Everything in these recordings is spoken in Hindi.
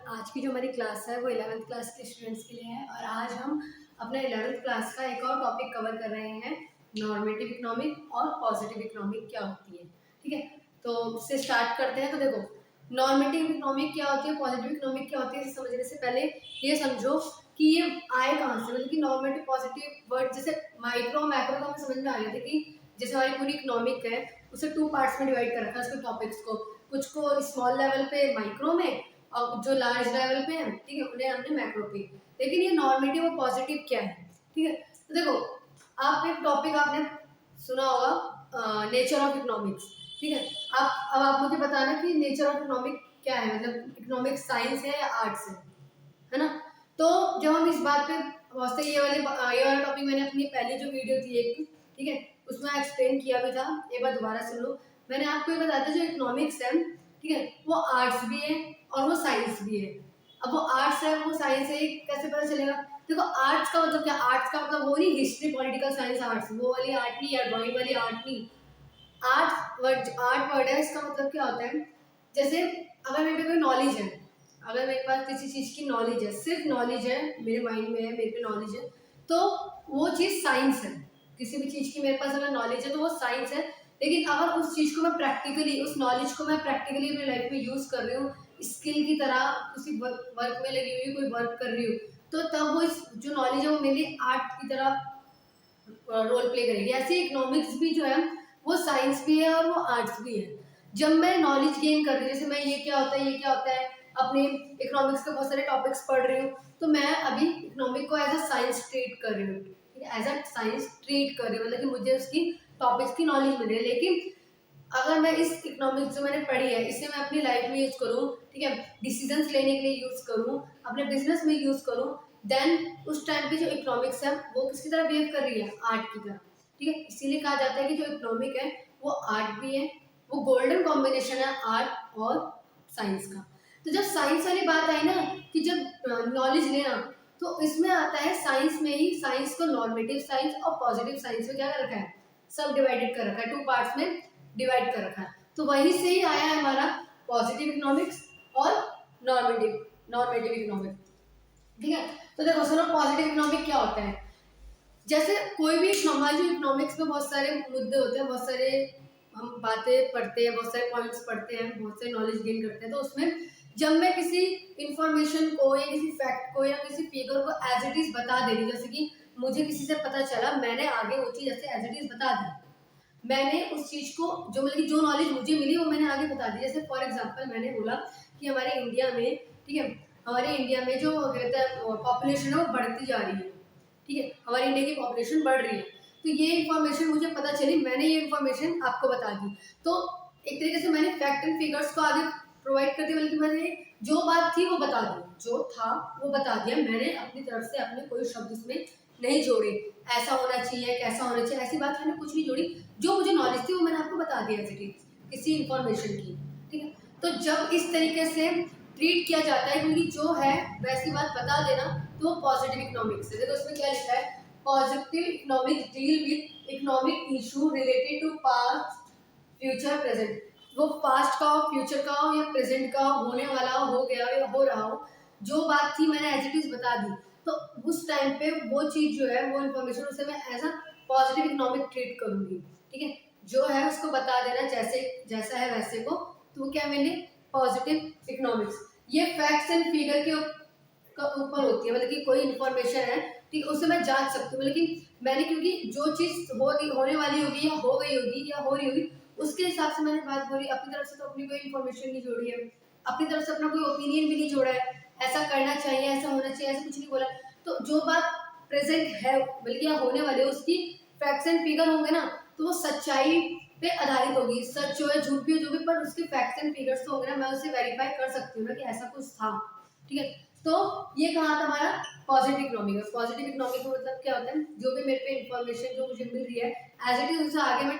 आज की जो हमारी क्लास है वो 11th क्लास के स्टूडेंट्स के लिए है और आज हम अपना 11th क्लास का एक और टॉपिक कवर कर रहे हैं, नॉर्मेटिव इकोनॉमिक और पॉजिटिव इकोनॉमिक क्या होती है। ठीक है, तो इससे स्टार्ट करते हैं। तो देखो, नॉर्मेटिव इकोनॉमिक क्या होती है, पॉजिटिव इकोनॉमिक क्या होती है, इसे समझने से पहले ये समझो कि ये आए कहाँ से। मतलब कि नॉर्मेटिव पॉजिटिव वर्ड जैसे माइक्रो मैक्रो तो हमें समझ में आ गया था कि जैसे हमारी पूरी इकोनॉमिक है उसे 2 पार्ट्स में डिवाइड कर रखा है उसके टॉपिक्स को, कुछ को स्मॉल लेवल पे माइक्रो में और जो लार्ज लेवल पे है, ठीक है, उन्हें हमने मैक्रो पे। लेकिन ये नॉर्मेटिव और पॉजिटिव क्या है, ठीक है। तो देखो, आप एक टॉपिक आपने सुना होगा नेचर ऑफ इकोनॉमिक्स, ठीक है। अब आप मुझे बताना कि नेचर ऑफ इकोनॉमिक क्या है, मतलब इकोनॉमिक साइंस है या आर्ट्स है ना। तो जब हम इस बात पे पहुंचते, ये वाला टॉपिक मैंने अपनी पहली जो वीडियो थी एक, ठीक है, उसमें एक्सप्लेन किया भी था, एक बार दोबारा सुन लो। मैंने आपको ये बताया था जो इकोनॉमिक्स है, ठीक है, वो आर्ट्स भी है और वो साइंस भी है। अब वो आर्ट्स है वो साइंस है, कैसे पता चलेगा। देखो, आर्ट्स का मतलब क्या, आर्ट्स का मतलब वो नहीं हिस्ट्री पॉलिटिकल साइंस आर्ट्स, वो वाली आर्ट नहीं या ड्राइंग वाली आर्ट नहीं। आर्ट वर्ड है, इसका मतलब क्या होता है, जैसे अगर मेरे पे कोई नॉलेज है, अगर मेरे पास किसी चीज़ की नॉलेज है, सिर्फ नॉलेज है, मेरे माइंड में है, मेरे पे नॉलेज है, तो वो चीज़ साइंस है। किसी भी चीज़ की मेरे पास अगर नॉलेज है तो वो साइंस है। लेकिन अगर उस चीज़ को मैं प्रैक्टिकली, उस नॉलेज को मैं प्रैक्टिकली अपनी लाइफ में यूज़ कर रही हूँ, स्किल की तरह किसी वर्क में लगी हुई कोई वर्क कर रही हूँ, तो तब वो जो नॉलेज है वो मेरे लिए आर्ट की तरह रोल प्ले करेगी। ऐसे इकोनॉमिक्स भी जो है वो साइंस भी है और वो आर्ट्स भी है। जब मैं नॉलेज गेन कर रही हूँ, जैसे मैं ये क्या होता है ये क्या होता है, अपने इकोनॉमिक्स के बहुत सारे टॉपिक्स पढ़ रही हूँ, तो मैं अभी इकोनॉमिक को एज अ साइंस ट्रीट कर रही हूँ, एज अ साइंस ट्रीट कर रही हूँ, मतलब कि मुझे उसकी टॉपिक्स की नॉलेज मिले। लेकिन अगर मैं इस इकोनॉमिक्स जो मैंने पढ़ी है इसे मैं अपनी लाइफ में यूज करूँ, ठीक है, डिसीजंस लेने के लिए यूज करूँ, अपने बिजनेस में यूज करूँ, देन उस टाइम पे जो इकोनॉमिक्स है वो किसकी तरह बिहेव कर रही है, आर्ट की तरह। ठीक है, इसीलिए कहा जाता है कि जो इकोनॉमिक है वो आर्ट भी है, वो गोल्डन कॉम्बिनेशन है आर्ट और साइंस का। तो जब साइंस वाली बात आई ना कि जब नॉलेज लेना, तो इसमें आता है साइंस में ही, साइंस को नॉर्मेटिव साइंस और पॉजिटिव साइंस में क्या कर रखा है, सब डिवाइडेड कर रखा है, 2 पार्ट्स में डिवाइड कर रखा है। तो वहीं से ही आया है हमारा पॉजिटिव इकोनॉमिक्स और नॉर्मेटिव नॉर्मेटिव इकोनॉमिक्स। ठीक है, तो देखो सुनो, पॉजिटिव इकोनॉमिक क्या होता है। जैसे कोई भी हमारे जो इकोनॉमिक्स में बहुत सारे मुद्दे होते हैं, बहुत सारे हम बातें पढ़ते हैं, बहुत सारे पॉइंट्स पढ़ते हैं, बहुत सारे नॉलेज गेन करते हैं, तो उसमें जब मैं किसी इंफॉर्मेशन को या किसी फैक्ट को या किसी फिगर को एज इट इज बता दे रही, जैसे कि मुझे किसी से पता चला, मैंने आगे वो चीज ऐसे एज इट इज बता दी, मैंने उस चीज को जो मतलब जो नॉलेज मुझे मिली वो मैंने आगे बता दी। जैसे फॉर एग्जांपल मैंने बोला कि हमारे इंडिया में, ठीक है, हमारे इंडिया में जो कहते हैं पॉपुलेशन है वो बढ़ती जा रही है, ठीक है, हमारी इंडिया की पॉपुलेशन बढ़ रही है। तो ये इन्फॉर्मेशन मुझे पता चली, मैंने ये इन्फॉर्मेशन आपको बता दी, तो एक तरीके से मैंने फैक्ट एंड फिगर्स को आगे प्रोवाइड कर दिया, बल्कि मैंने जो बात थी वो बता दी, जो था वो बता दिया, मैंने अपनी तरफ से अपने कोई शब्द उसमें नहीं जोड़े, ऐसा होना चाहिए कैसा होना चाहिए ऐसी बात मैंने कुछ नहीं जोड़ी, जो मुझे नॉलेज थी वो मैंने आपको बता दिया किसी इंफॉर्मेशन की। ठीक है, तो जब इस तरीके से ट्रीट किया जाता है, क्योंकि जो है वैसी बात बता देना, तो वो पॉजिटिव इकोनॉमिक्स है। देखो उसमें क्या लिखा है, positive economics deal with economic issue related to past future present. वो पास्ट का हो, फ्यूचर का हो या प्रेजेंट का हो, होने वाला हो गया या हो रहा हो, जो बात थी मैंने एज इट इज बता दी, तो उस टाइम पे वो चीज जो है, वो इन्फॉर्मेशन उसे मैं as a positive economic treat करूंगी। ठीक है, जो है उसको बता देना जैसे जैसा है वैसे को, तो वो क्या मैंने पॉजिटिव इकोनॉमिक्स। ये फैक्ट्स एंड फिगर के ऊपर होती है, मतलब कि कोई इन्फॉर्मेशन है, ठीक है, उसे मैं जांच सकती हूँ, मतलब कि मैंने क्योंकि जो चीज होने वाली होगी या हो गई होगी या हो रही होगी उसके हिसाब से मैंने बात बोली, अपनी तरफ से तो अपनी कोई इन्फॉर्मेशन नहीं जोड़ी है, अपनी तरफ से अपना कोई ओपिनियन भी नहीं जोड़ा है, ऐसा करना चाहिए ऐसा होना चाहिए ऐसा कुछ नहीं बोला। तो जो बात प्रेजेंट है बल्कि या होने वाले उसकी फैक्ट्स एंड फिगर होंगे ना, तो वो सच्चाई पे आधारित होगी, सच हो या झूठ भी हो जो भी, पर उसके फैक्ट्स एंड फिगर्स तो होंगे ना, मैं उसे वेरीफाई कर सकती हूँ ना कि ऐसा कुछ था। ठीक है, तो ये कहा था हमारा पॉजिटिव इकोनॉमिक है। पॉजिटिव इकोनॉमिक का मतलब क्या होता है, जो भी मेरे पे इन्फॉर्मेशन जो मुझे मिल रही है एज इट इज उसे आगे मैं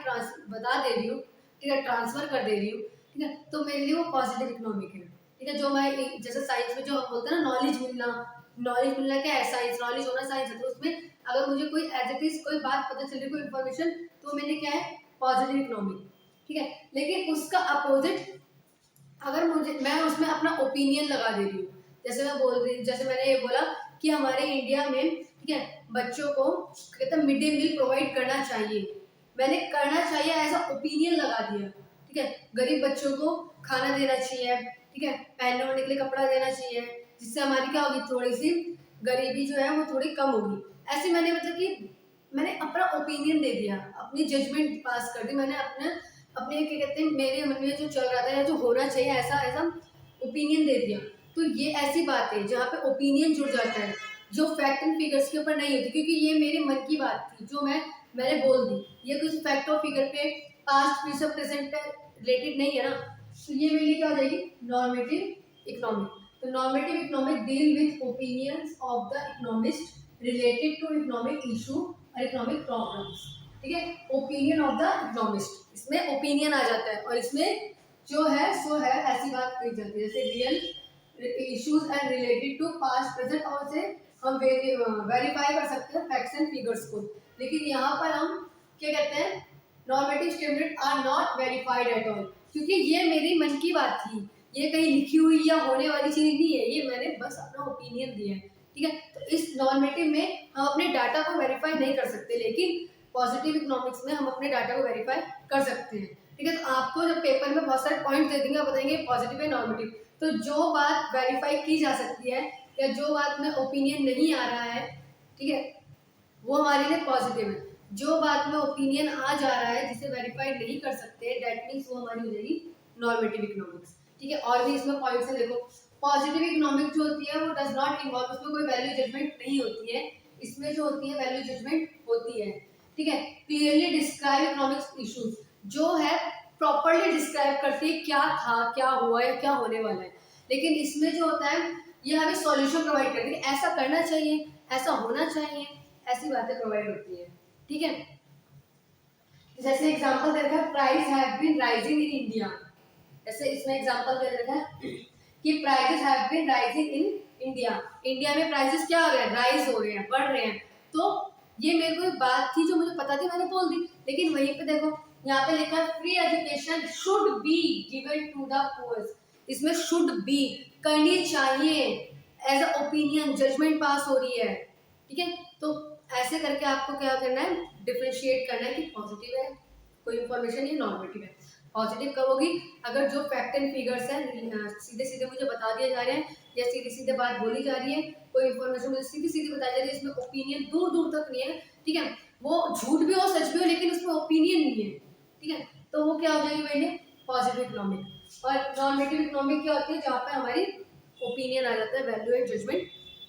बता दे रही हूँ, ठीक है, ट्रांसफर कर दे रही हूँ, ठीक है, तो मेरे लिए वो पॉजिटिव इकोनॉमिक है। ठीक है, जो मैं जैसे साइंस में जो हम बोलते हैं ना नॉलेज मिलना क्या है, साइंस नॉलेज होना साइंस है, तो उसमें अगर मुझे कोई एज इट इज कोई बात पता चल रही, कोई इन्फॉर्मेशन, तो मेरे लिए क्या है, पॉजिटिव इकोनॉमिक। ठीक है, लेकिन उसका अपोजिट अगर मैं उसमें अपना ओपिनियन लगा दे रही हूँ, जैसे मैं बोल रही, जैसे मैंने ये बोला कि हमारे इंडिया में, ठीक है, बच्चों को कहते हैं मिड डे मील प्रोवाइड करना चाहिए। मैंने करना चाहिए ऐसा ओपिनियन लगा दिया, ठीक है। गरीब बच्चों को खाना देना चाहिए, ठीक है, पहनने ओढ़ने के लिए कपड़ा देना चाहिए, जिससे हमारी क्या होगी, थोड़ी सी गरीबी जो है वो थोड़ी कम होगी। ऐसे मैंने मतलब कि मैंने अपना ओपिनियन दे दिया, अपनी जजमेंट पास कर दी मैंने, अपने क्या कहते हैं मेरे मन में जो चल रहा था या जो होना चाहिए ऐसा ऐसा ओपिनियन दे दिया। तो ये ऐसी बात है जहाँ पे ओपिनियन जुड़ जाता है, जो फैक्ट एंड फिगर्स के ऊपर नहीं होती, क्योंकि ये मेरे मन की बात थी जो मैंने बोल दी। ये कुछ फैक्ट और फिगर पे पास्ट फ्यूचर प्रेजेंट पे रिलेटेड नहीं है ना, तो ये मेरे लिए क्या हो जाएगी, नॉर्मेटिव इकोनॉमिक। तो normative economic deal with opinions of the economist related to economic issue और इकोनॉमिक प्रॉब्लम्स, ठीक है। ओपिनियन ऑफ द इकोनॉमिस्ट, इसमें ओपिनियन आ जाता है और इसमें जो है सो है ऐसी बात कही जाती है, जैसे real issues and related to past present, और से हम वेरीफाई कर सकते हैं फैक्ट्स एंड फिगर्स को। लेकिन यहाँ पर हम क्या कहते हैं, normative statement are not verified at all, क्योंकि ये मेरी मन की बात थी, ये कहीं लिखी हुई या होने वाली चीज नहीं है, ये मैंने बस अपना ओपिनियन दिया है, ठीक है। तो इस नॉर्मेटिव में हम अपने डाटा को वेरीफाई नहीं कर सकते, लेकिन पॉजिटिव इकोनॉमिक्स में हम अपने डाटा को वेरीफाई कर सकते हैं, ठीक है। तो आपको जब पेपर में बहुत सारे पॉइंट दे देंगे, बताएंगे पॉजिटिव है नॉर्मेटिव, तो जो बात वेरीफाई की जा सकती है या जो बात में ओपिनियन नहीं आ रहा है, ठीक है, वो हमारे लिए पॉजिटिव है। जो बात में ओपिनियन आ जा रहा है जिसे वेरीफाई नहीं कर सकते, दैट मीन्स वो हमारी हो जाएगी नॉर्मेटिव इकोनॉमिक्स, ठीक है। और भी इसमें पॉइंट्स है, देखो पॉजिटिव इकोनॉमिक्स जो होती है वो डज नॉट इन्वॉल्व, उसमें कोई वैल्यू जजमेंट नहीं होती है, इसमें जो होती है वैल्यू जजमेंट होती है, ठीक है। क्लियरली डिस्क्राइब इकोनॉमिक्स इश्यूज, जो है प्रॉपरली डिस्क्राइब करती है क्या था, क्या हुआ या क्या होने वाला है। लेकिन इसमें जो होता है ये हमें सॉल्यूशन प्रोवाइड करती है, ऐसा करना चाहिए, ऐसा होना चाहिए, ऐसी बातें प्रोवाइड होती है, ठीक है। जैसे एग्जांपल दे रखा है, price have been rising in India, जैसे इसमें एग्जांपल दे रखा है कि prices have been rising in India, India में प्राइसेस क्या हो रहे हैं, राइज हो रहे हैं, बढ़ रहे हैं। तो ये मेरे को एक बात थी जो मुझे पता थी, मैंने बोल दी। लेकिन वहीं पे देखो यहाँ पे लिखा है free education should be given to the poors, इसमें शुड बी करनी चाहिए, as a opinion judgement pass हो रही है, ठीक है। तो ऐसे करके आपको क्या करना है, डिफरेंशिएट करना है कि पॉजिटिव है कोई इन्फॉर्मेशन या नॉर्मेटिव है। पॉजिटिव कब होगी, अगर जो फैक्ट एंड फिगर्स हैं सीधे सीधे मुझे बता दिए जा रहे हैं या सीधे सीधे बात बोली जा रही है, कोई इन्फॉर्मेशन मुझे सीधी सीधी बताई जा रही है, इसमें ओपिनियन दूर दूर तक नहीं है, ठीक है। वो झूठ भी हो सच भी हो, लेकिन उसमें ओपिनियन नहीं है, ठीक है। तो वो क्या हो जाएगी मेरे लिए पॉजिटिव इकोनॉमिक। और नॉर्मेटिव इकोनॉमिक क्या होती है, जहाँ पे हमारी ओपिनियन आ जाता है, वैल्यू एंड जजमेंट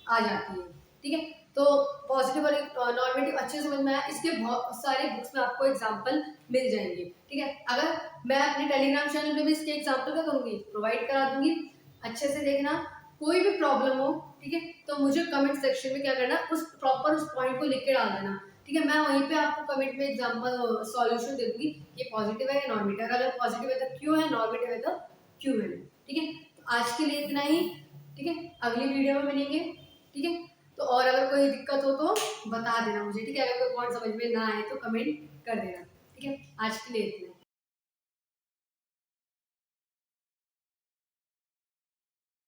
आ जाती है, ठीक है। तो पॉजिटिव और नॉर्मेटिव अच्छे समझ में आया, इसके बहुत सारे बुक्स में आपको एग्जांपल मिल जाएंगे, ठीक है। अगर मैं अपने टेलीग्राम चैनल पे भी इसके एग्जांपल क्या करूँगी, प्रोवाइड करा दूंगी, अच्छे से देखना। कोई भी प्रॉब्लम हो, ठीक है, तो मुझे कमेंट सेक्शन में क्या करना, उस प्रॉपर उस पॉइंट को लिख के डाल देना, ठीक है। मैं वहीं पे आपको कमेंट में एग्जांपल सॉल्यूशन दे दूंगी, ये पॉजिटिव है या नॉर्मेटिव, अगर पॉजिटिव है तो क्यों है, नॉर्मेटिव है तो क्यों है, ठीक है। तो आज के लिए इतना ही, ठीक है, अगली वीडियो में मिलेंगे, ठीक है। तो और अगर कोई दिक्कत हो तो बता देना मुझे, ठीक है। अगर कोई पॉइंट समझ में ना आए तो कमेंट कर देना, ठीक है। आज के लिए इतना।